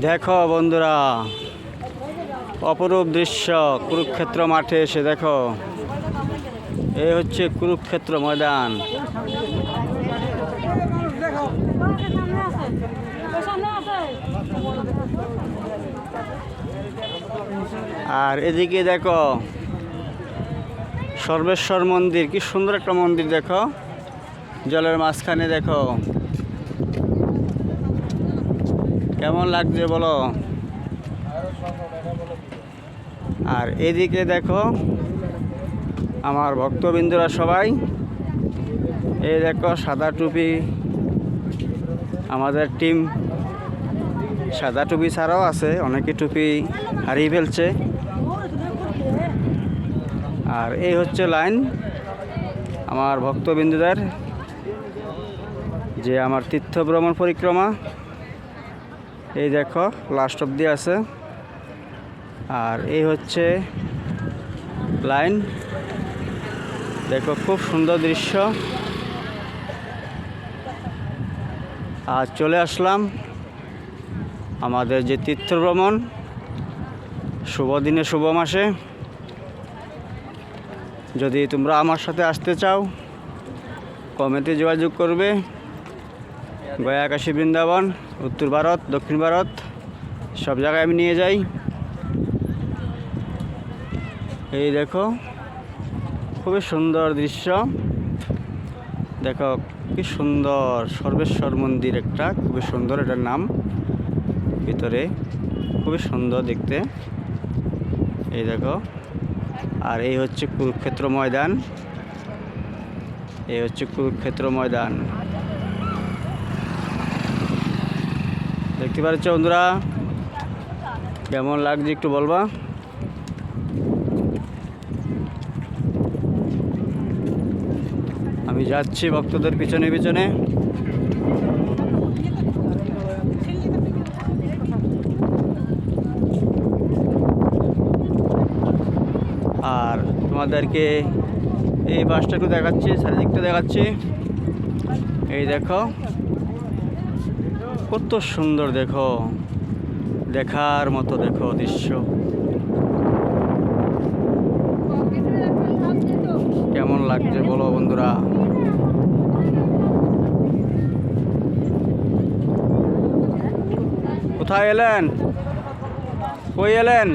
দেখো বন্ধুরা, অপরূপ দৃশ্য কুরুক্ষেত্র মাঠে এসে দেখো। এই হচ্ছে কুরুক্ষেত্র ময়দান। আর এদিকে দেখো সর্বেশ্বর মন্দির, কি সুন্দর একটা মন্দির দেখো, জলের মাঝখানে দেখো কেমন লাগছে বলো। আর এদিকে দেখো আমার ভক্তবৃন্দরা সবাই, এই দেখো সাদা টুপি, আমাদের টিম সাদা টুপি ছাড়াও আছে, অনেকে টুপি হারিয়ে ফেলছে। আর এই হচ্ছে লাইন আমার ভক্তবৃন্দদের, যে আমার তীর্থ ভ্রমণ পরিক্রমা। এই দেখো লাস্ট অব্দি আছে। আর এই হচ্ছে লাইন, দেখো খুব সুন্দর দৃশ্য। আর চলে আসলাম আমাদের যে তীর্থ ভ্রমণ, শুভ দিনে শুভ মাসে। যদি তোমরা আমার সাথে আসতে চাও কমেন্টে যোগাযোগ করবে। গয়া, কাশী, বৃন্দাবন, উত্তর ভারত, দক্ষিণ ভারত সব জায়গায় আমি নিয়ে যাই। এই দেখো খুবই সুন্দর দৃশ্য, দেখো কি সুন্দর সর্বেশ্বর মন্দির একটা, খুবই সুন্দর, এটার নাম। ভিতরে খুবই সুন্দর দেখতে, এই দেখো। আর এই হচ্ছে কুরুক্ষেত্র ময়দান, এই হচ্ছে কুরুক্ষেত্র ময়দান, দেখতে পাচ্ছ বন্ধুরা। কেমন লাগছে একটু বলবা। আমি যাচ্ছি ভক্তদের পিছনে পিছনে। আর তোমাদেরকে এই বাসটা একটু দেখাচ্ছি, চারিদিকটা দেখাচ্ছি। এই দেখো কত সুন্দর, দেখো দেখার মতো দেখো দৃশ্য। কেমন লাগছে বলো বন্ধুরা। কোথায় এলেন, কই এলেন?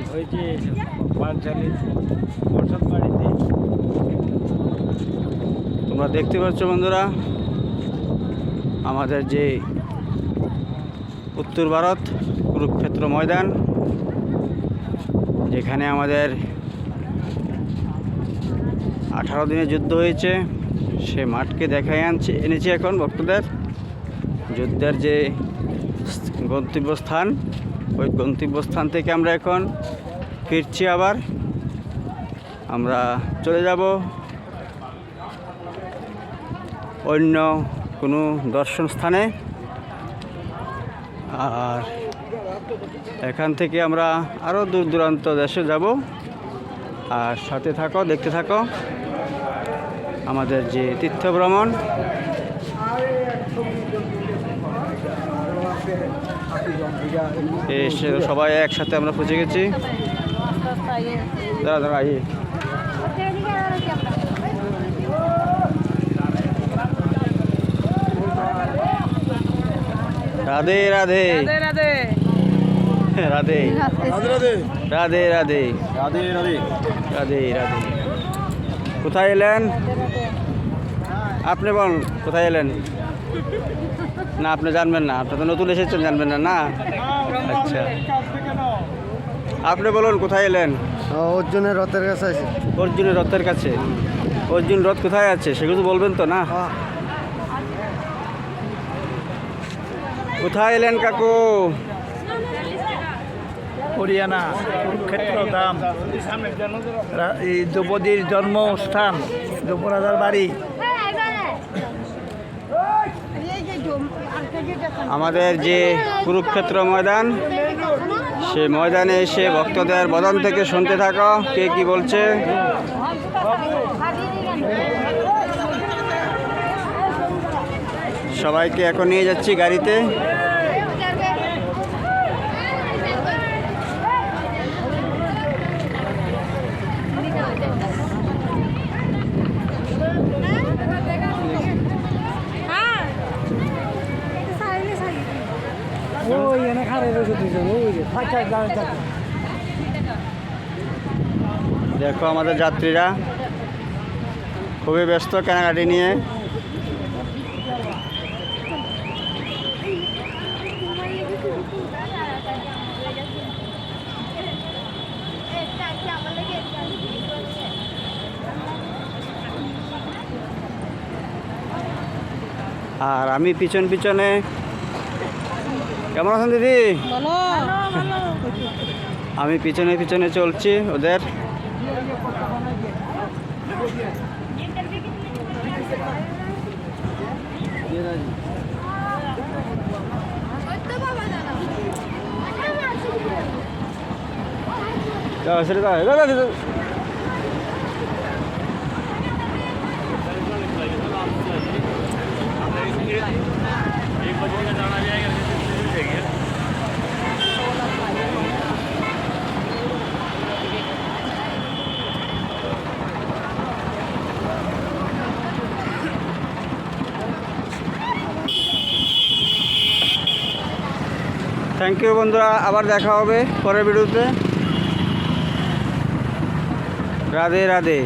তোমরা দেখতে পাচ্ছ বন্ধুরা, আমাদের যে উত্তর ভারত কুরুক্ষেত্র ময়দান, যেখানে আমাদের 18 দিনে যুদ্ধ হয়েছে, সে মাঠকে দেখাই এনেছি এখন ভক্তদের। যুদ্ধের যে গন্তব্যস্থান, ওই গন্তব্যস্থান থেকে আমরা এখন ফিরছি। আবার আমরা চলে যাব অন্য কোনো দর্শন স্থানে। আর এখান থেকে আমরা আরও দূর দূরান্ত দেশে যাব। আর সাথে থাকো, দেখতে থাকো আমাদের যে তীর্থ ভ্রমণ। সবাই একসাথে আমরা পৌঁছে গেছি। দাঁড়া দাঁড়া, রাধে রাধে রাধে রাধে রাধে রাধে রাধে রাধে রাধে। কোথায় এলেন আপনি? বল কোথায় এলেন? না আপনি জানবেন না, আপনি তো নতুন এসেছেন, জানবেন না। না আচ্ছা, আপনি বলুন কোথায় এলেন? অর্জুনের রথের কাছে আছে। অর্জুনের রথের কাছে? অর্জুন রথ কোথায় আছে সেগুলো বলবেন তো? না কোথায় এলেন কাকু? হরিয়ানা কুরুক্ষেত্র ধাম, এই দ্রৌপদীর জন্মস্থান, দ্রৌপদার বাড়ি। আমাদের যে কুরুক্ষেত্র ময়দান, সে ময়দানে এসে ভক্তদের বদন থেকে শুনতে থাকো কে কি বলছে। সবাইকে এখন নিয়ে যাচ্ছি গাড়িতে। দেখো আমাদের যাত্রীরা খুবই ব্যস্ত কেনাকাটি নিয়ে। আর আমি পিছন পিছনে, কেমন আছেন দিদি? আমি পিছনে পিছনে চলছি ওদের। থ্যাংক ইউ বন্ধুরা, আবার দেখা হবে পরের ভিডিওতে। রাধে রাধে।